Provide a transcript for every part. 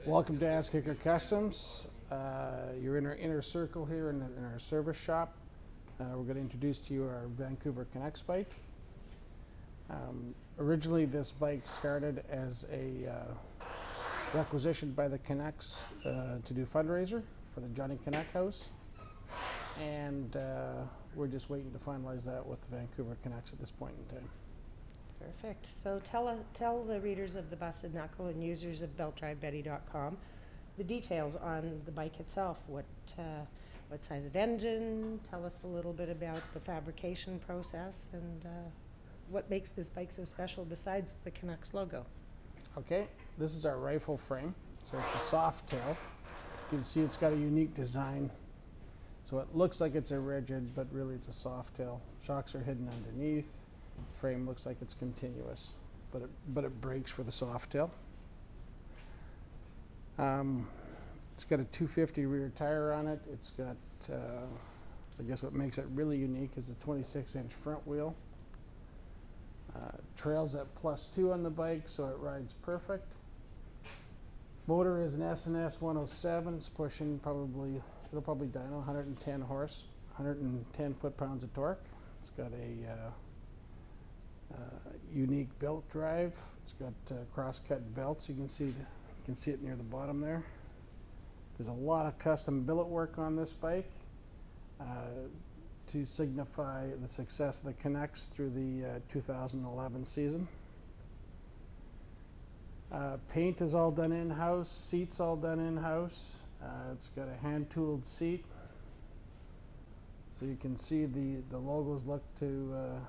Welcome to Azzkikr Customs. You're in our inner circle here in our service shop. We're going to introduce to you our Vancouver Canucks bike. Originally this bike started as a requisitioned by the Canucks to do fundraiser for the Johnny Canuck House, and we're just waiting to finalize that with the Vancouver Canucks at this point in time. Perfect. So tell the readers of the Busted Knuckle and users of beltdrivebetty.com the details on the bike itself. What size of engine? Tell us a little bit about the fabrication process and what makes this bike so special besides the Canucks logo. Okay, this is our rifle frame. So it's a soft tail. You can see it's got a unique design. So it looks like it's a rigid, but really it's a soft tail. Shocks are hidden underneath. Frame looks like it's continuous, but it breaks for the soft tail. It's got a 250 rear tire on it. It's got, I guess what makes it really unique is a 26-inch front wheel. Trails at +2 on the bike, so it rides perfect. Motor is an S&S 107. It's pushing it'll probably dyno 110 horse, 110 foot-pounds of torque. It's got a unique belt drive. It's got cross-cut belts. You can see it near the bottom there. There's a lot of custom billet work on this bike to signify the success of the Canucks through the 2011 season. Paint is all done in-house. Seats all done in-house. It's got a hand-tooled seat, so you can see the logos look to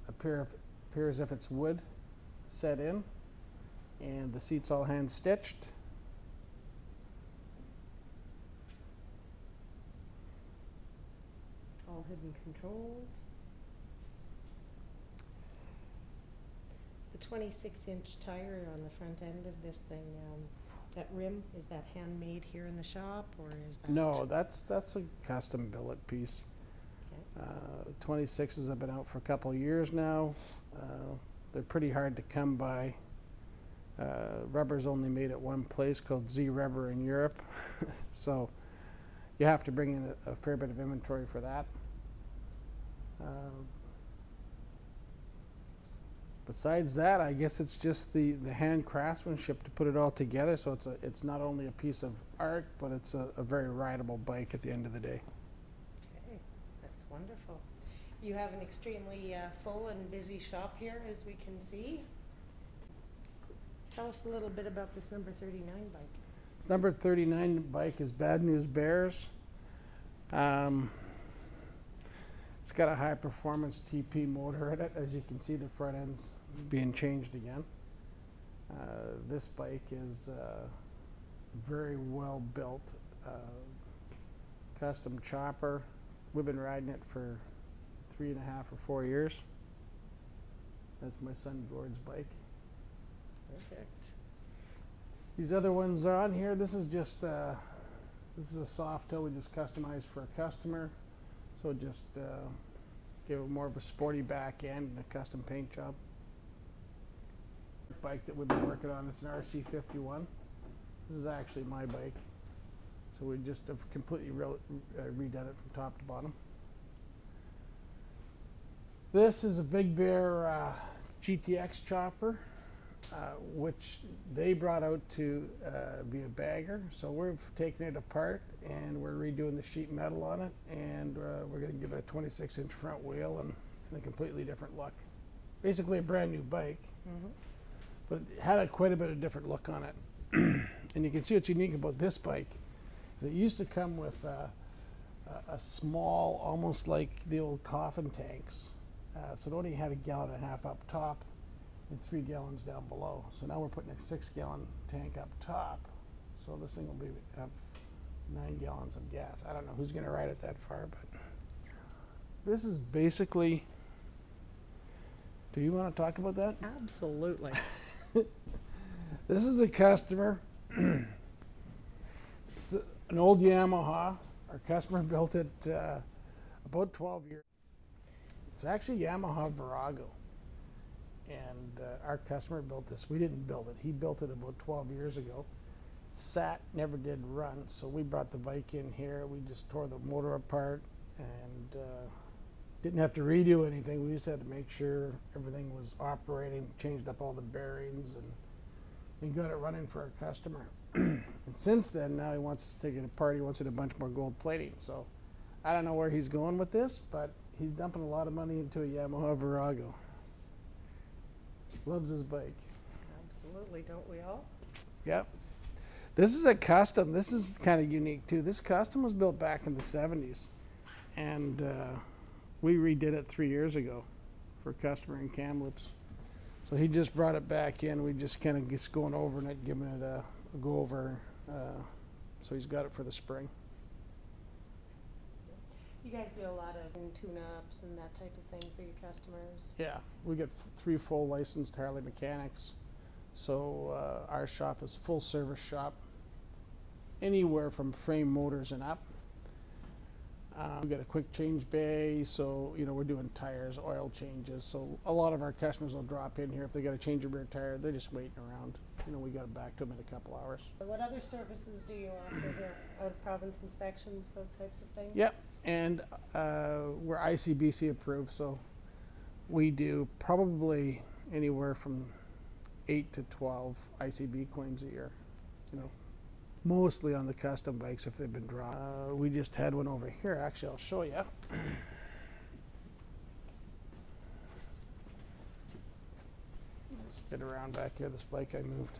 appear as if it's wood set in, and the seat's all hand stitched. All hidden controls. The 26-inch tire on the front end of this thing, that rim, is that handmade here in the shop, or is that? No, that's a custom billet piece. 26s have been out for a couple of years now. They're pretty hard to come by. Rubber's only made at one place called Z Rubber in Europe, so you have to bring in a fair bit of inventory for that. Besides that, I guess it's just the hand craftsmanship to put it all together. So it's not only a piece of art, but it's a very rideable bike at the end of the day. Okay, that's wonderful. You have an extremely full and busy shop here, as we can see. Tell us a little bit about this number 39 bike. This number 39 bike is Bad News Bears. It's got a high performance TP motor in it. As you can see, the front end's being changed again. This bike is very well built, custom chopper. We've been riding it for 3.5 or 4 years. That's my son Gord's bike. Perfect. These other ones are on here. This is just this is a soft tail we just customized for a customer. So just gave it more of a sporty back end and a custom paint job. Bike that we've been working on, it's an RC51. This is actually my bike. So we just have completely redone it from top to bottom. This is a Big Bear GTX chopper, which they brought out to be a bagger. So we've taken it apart and we're redoing the sheet metal on it, and we're going to give it a 26-inch front wheel and a completely different look. Basically a brand new bike, but it had quite a bit of different look on it. And you can see what's unique about this bike is it used to come with a small, almost like the old coffin tanks. So it only had 1.5 gallons up top and 3 gallons down below. So now we're putting a 6-gallon tank up top. So this thing will have 9 gallons of gas. I don't know who's going to ride it that far, but this is basically. Do you want to talk about that? Absolutely. This is a customer. It's an old Yamaha. Our customer built it about 12 years. It's actually Yamaha Virago. And our customer built this. We didn't build it. He built it about 12 years ago. sat, never did run. So we brought the bike in here. We just tore the motor apart and didn't have to redo anything. We just had to make sure everything was operating, changed up all the bearings, and got it running for our customer. And since then, now he wants to take it apart. He wants it a bunch more gold plating. So I don't know where he's going with this, but he's dumping a lot of money into a Yamaha Virago. Loves his bike. Absolutely, don't we all? Yep. This is a custom. This is kind of unique too. This custom was built back in the 70s, and we redid it 3 years ago for a customer in Kamloops. So he just brought it back in. We just kind of just going over it, giving it a go over. So he's got it for the spring. You guys do a lot of tune-ups and that type of thing for your customers? Yeah, we get 3 full licensed Harley mechanics. So our shop is full service shop, anywhere from frame motors and up. We got a quick change bay, so we're doing tires, oil changes. So a lot of our customers will drop in here if they got to change a rear tire. They're just waiting around. We got it back to them in a couple hours. What other services do you offer here? Out of province inspections, those types of things? Yep, and we're ICBC approved, so we do probably anywhere from 8 to 12 ICB claims a year. Mostly on the custom bikes if they've been dropped. We just had one over here. Actually, I'll show you. Let's get around back here. This bike I moved.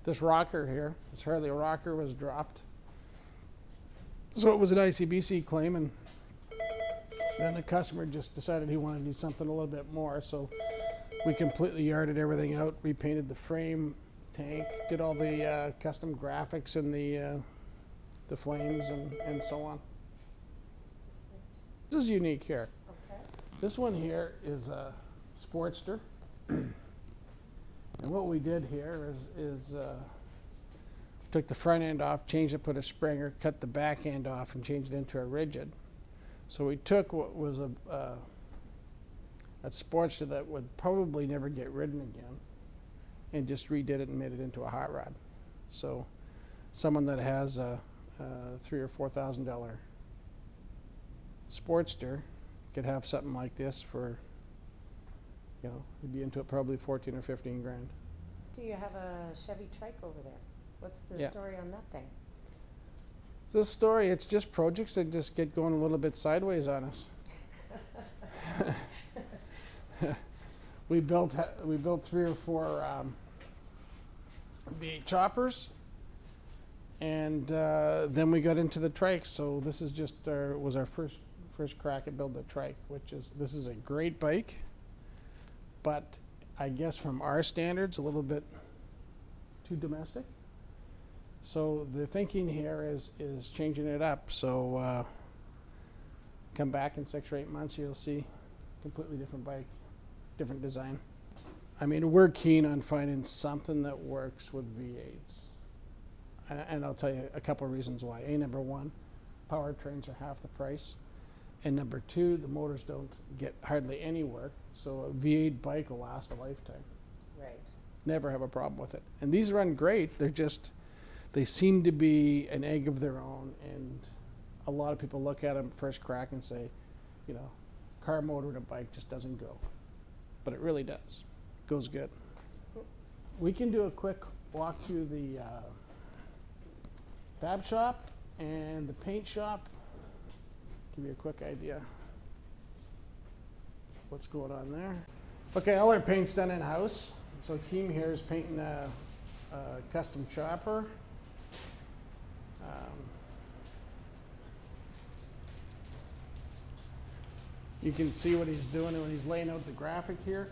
This rocker here, this Harley rocker was dropped. So it was an ICBC claim, and then the customer just decided he wanted to do something a little bit more. So we completely yarded everything out, repainted the frame, tank, did all the custom graphics and the flames and so on. This is unique here. Okay. This one here is a Sportster. And what we did here is took the front end off, changed it, put a Springer, cut the back end off, and changed it into a rigid. So we took what was a Sportster that would probably never get ridden again, and just redid it and made it into a hot rod. So someone that has a $3,000 or $4,000 Sportster could have something like this for, he'd be into it probably 14 or 15 grand. So you have a Chevy trike over there. What's the story on that thing? It's a story. It's just projects that just get going a little bit sideways on us. We built 3 or 4 V8 choppers, and then we got into the trike. So this is just was our first crack at building the trike, this is a great bike, but I guess from our standards a little bit too domestic. So the thinking here is changing it up. So come back in 6 or 8 months, you'll see completely different bike, different design. I mean, we're keen on finding something that works with V8s. And I'll tell you a couple of reasons why. Number 1, powertrains are half the price. And number 2, the motors don't get hardly any work. So a V8 bike will last a lifetime. Right. Never have a problem with it. And these run great. They seem to be an egg of their own. And a lot of people look at them first crack and say, car motor and a bike just doesn't go. But it really does. Goes good. We can do a quick walk through the fab shop and the paint shop. Give you a quick idea what's going on there. Okay, all our paint's done in-house. So Keem here is painting a custom chopper. You can see what he's doing when he's laying out the graphics here.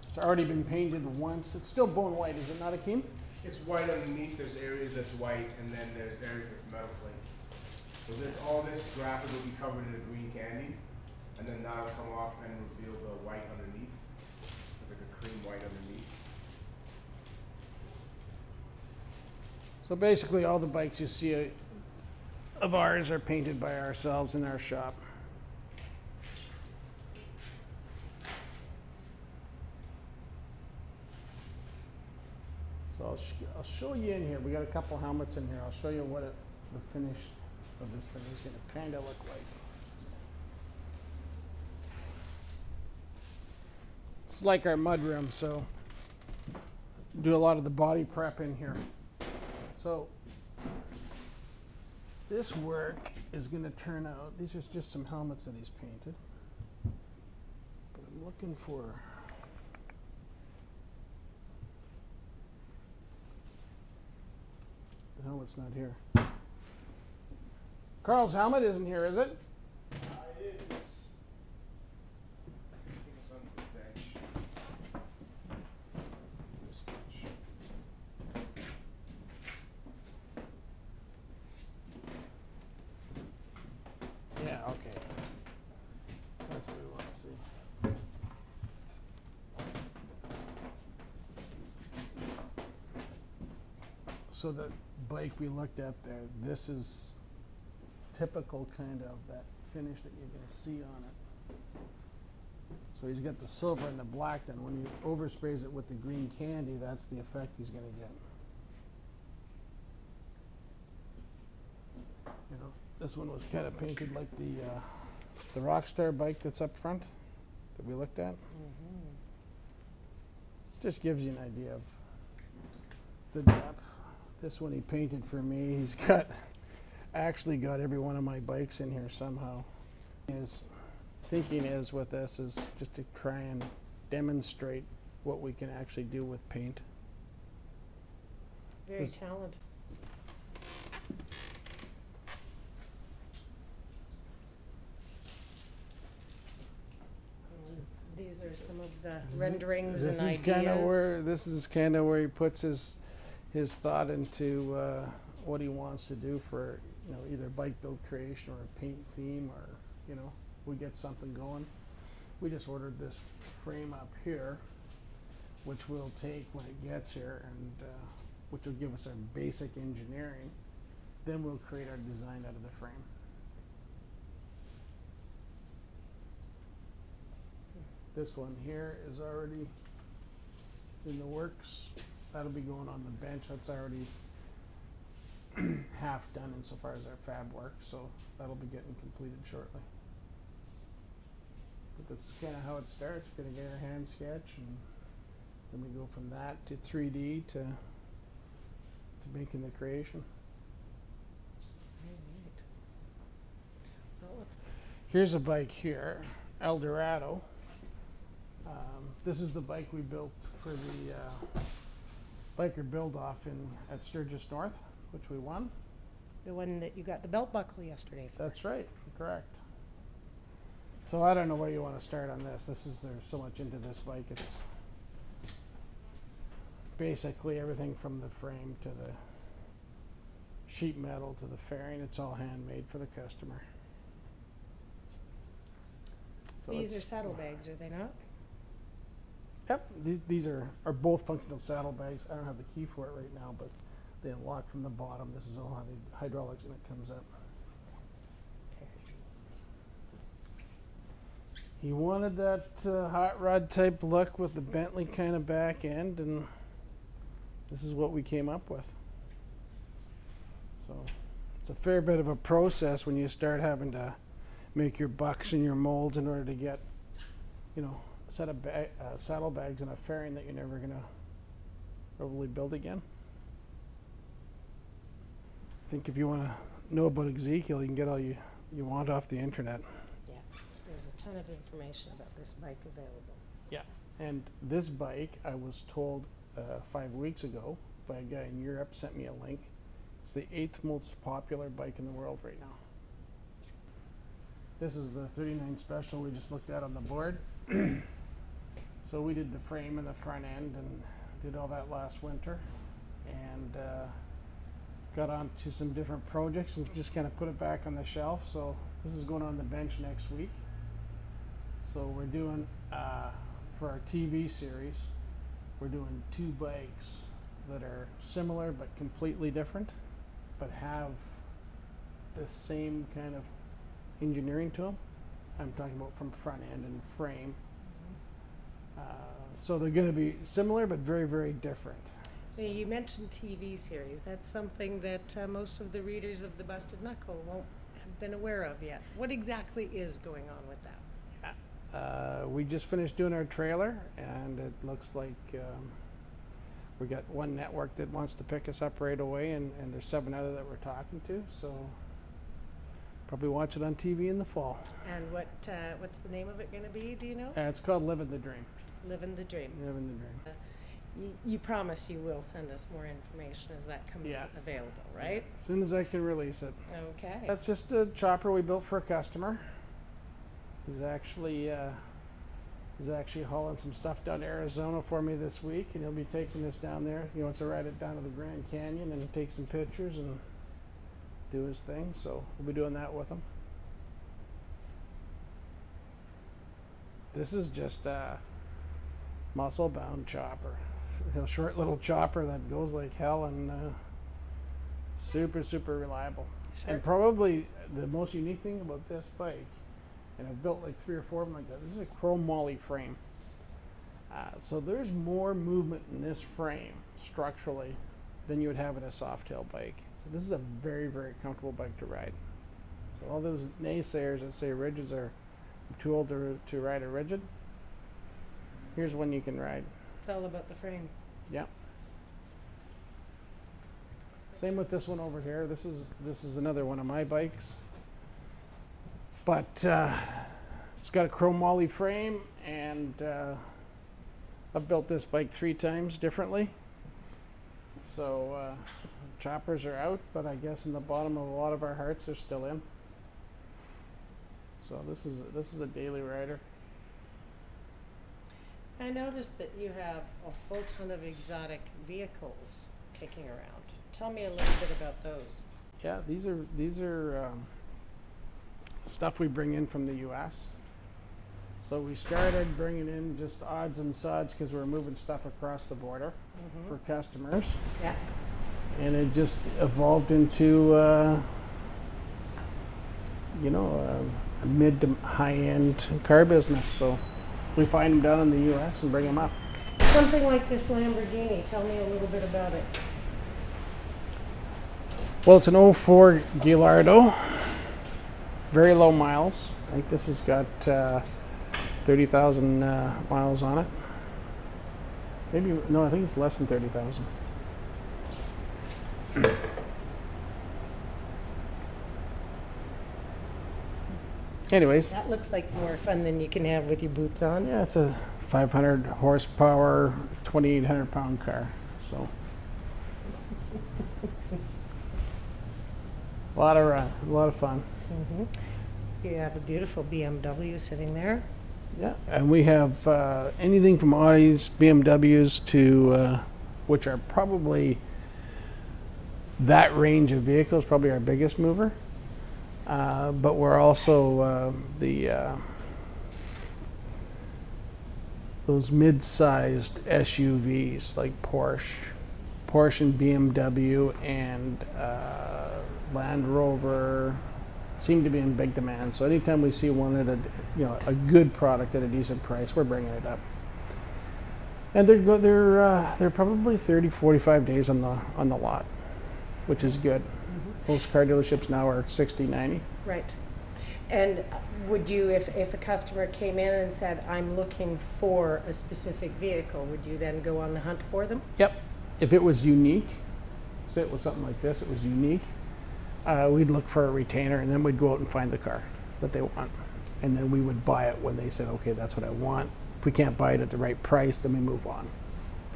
It's already been painted once. It's still bone white, is it not, Akeem? It's white underneath. There's areas that's white, and then there's areas that's metal flake. So all this graphic will be covered in a green candy, and then that'll come off and reveal the white underneath. It's like a cream white underneath. So basically all the bikes you see of ours are painted by ourselves in our shop. I'll show you in here. We got a couple helmets in here. I'll show you what the finish of this thing is going to kind of look like. It's like our mudroom, so do a lot of the body prep in here. So this work is going to turn out, these are just some helmets that he's painted. But I'm looking for, the helmet's not here. Carl's helmet isn't here, is it? It is. It's on the bench. This bench. Yeah, okay. That's what we want to see. So the bike we looked at there, this is typical kind of that finish that you're going to see on it. So he's got the silver and the black, then when he oversprays it with the green candy, that's the effect he's going to get. You know, this one was kind of painted like the Rockstar bike that's up front that we looked at. Just gives you an idea of the depth. This one he painted for me. He's got actually got every one of my bikes in here somehow. His thinking is with this is just to try and demonstrate what we can actually do with paint. Very talented. These are some of the renderings and ideas. This is kind of where he puts his thought into what he wants to do for, you know, either bike build creation or a paint theme, or, you know, we get something going. We just ordered this frame up here, which we'll take when it gets here, and which will give us our basic engineering. Then we'll create our design out of the frame. This one here is already in the works. That'll be going on the bench. That's already half done insofar as our fab work, so that'll be getting completed shortly. But this is kind of how it starts. We're going to get our hand sketch, and then we go from that to 3D to making the creation. Well, Here's a bike here, Eldorado. This is the bike we built for the biker build-off at Sturgis North, which we won. the one that you got the belt buckle yesterday for. That's right, correct. So I don't know where you want to start on this. There's so much into this bike. It's basically everything from the frame to the sheet metal to the fairing. It's all handmade for the customer. So These are saddlebags, are they not? Yep, these are both functional saddlebags. I don't have the key for it right now, but they unlock from the bottom. This is all how the hydraulics and it comes up. He wanted that hot rod type look with the Bentley kind of back end, and this is what we came up with. So it's a fair bit of a process when you start having to make your bucks and your molds in order to get, you know, a set of saddlebags and a fairing that you're never going to probably build again. I think if you want to know about Azzkikr, you can get all you want off the internet. Yeah, there's a ton of information about this bike available. Yeah, and this bike, I was told 5 weeks ago by a guy in Europe, sent me a link. It's the 8th most popular bike in the world right now. This is the 39 Special we just looked at on the board. So we did the frame and the front end and did all that last winter, and got on to some different projects and just kind of put it back on the shelf. So this is going on the bench next week. So we're doing, for our TV series, we're doing 2 bikes that are similar but completely different, but have the same kind of engineering to them. I'm talking about from front end and frame. So they're going to be similar but very, very different. Now, you mentioned TV series. That's something that most of the readers of the Busted Knuckle won't have been aware of yet. What exactly is going on with that? We just finished doing our trailer, and it looks like we got one network that wants to pick us up right away, and there's 7 other that we're talking to. So probably watch it on TV in the fall. And what's the name of it going to be? Do you know? It's called Living the Dream. Living the Dream. Living the Dream. You promise you will send us more information as that comes available, right? As soon as I can release it. Okay. That's just a chopper we built for a customer. He's actually hauling some stuff down to Arizona for me this week, and he'll be taking this down there. He wants to ride it down to the Grand Canyon and take some pictures and do his thing. So we'll be doing that with him. This is just a muscle-bound chopper. A short little chopper that goes like hell, and super, super reliable. Sure. And probably the most unique thing about this bike, and I've built like 3 or 4 of them like that, this is a chrome moly frame. So there's more movement in this frame structurally than you would have in a soft tail bike. So this is a very, very comfortable bike to ride. So all those naysayers that say rigids are too old to ride a rigid, here's one you can ride. It's all about the frame. Yeah. Same with this one over here. This is another one of my bikes, but it's got a chrome moly frame, and I've built this bike 3 times differently. So choppers are out, but I guess in the bottom of a lot of our hearts they're still in. So this is a daily rider. I noticed that you have a whole ton of exotic vehicles kicking around. Tell me a little bit about those. Yeah, these are stuff we bring in from the U.S. So we started bringing in just odds and sods because we're moving stuff across the border for customers. Yeah. And it just evolved into, a mid to high-end car business. So we find them down in the U.S. and bring them up. Something like this Lamborghini. Tell me a little bit about it. Well, it's an 04 Gallardo. Very low miles. I think this has got 30,000 miles on it. Maybe, no, I think it's less than 30,000. Anyways. That looks like more fun than you can have with your boots on. Yeah, it's a 500 horsepower, 2,800 pound car. So a lot of fun. You have a beautiful BMW sitting there. Yeah, and we have anything from Audis, BMWs to which are probably that range of vehicles, probably our biggest mover. But we're also those mid-sized SUVs like Porsche and BMW and Land Rover seem to be in big demand. So anytime we see one at a good product at a decent price, we're bringing it up. And they're probably 30-45 days on the lot, which is good. Most car dealerships now are 60-90. Right. And would you, if a customer came in and said, I'm looking for a specific vehicle, would you then go on the hunt for them? Yep. If it was unique, say it was something like this, it was unique, we'd look for a retainer, and then we'd go out and find the car that they want. And then we would buy it when they said, okay, that's what I want. If we can't buy it at the right price, then we move on.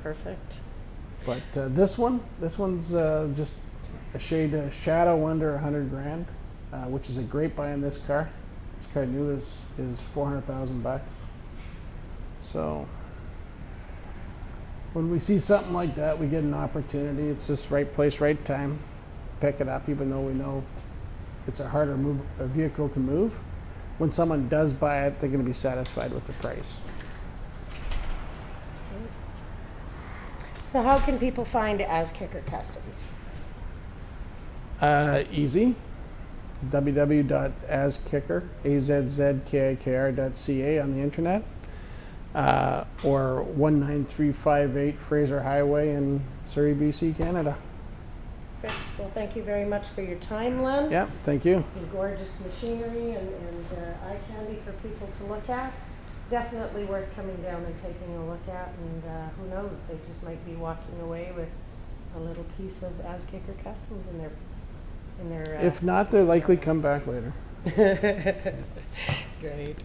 Perfect. But this one's just a shadow under 100 grand, which is a great buy in this car. This car new is 400,000 bucks. So when we see something like that, we get an opportunity. It's just right place, right time. Pick it up, even though we know it's a harder vehicle to move. When someone does buy it, they're going to be satisfied with the price. So how can people find Azzkikr Customs? Easy. www.azzkikr.ca on the internet. or 19358 Fraser Highway in Surrey, BC, Canada. Perfect. Well, thank you very much for your time, Len. Yeah, thank you. Some gorgeous machinery and eye candy for people to look at. Definitely worth coming down and taking a look at, and who knows, they just might be walking away with a little piece of Azzkikr Customs in their If not, they'll likely come back later. Great.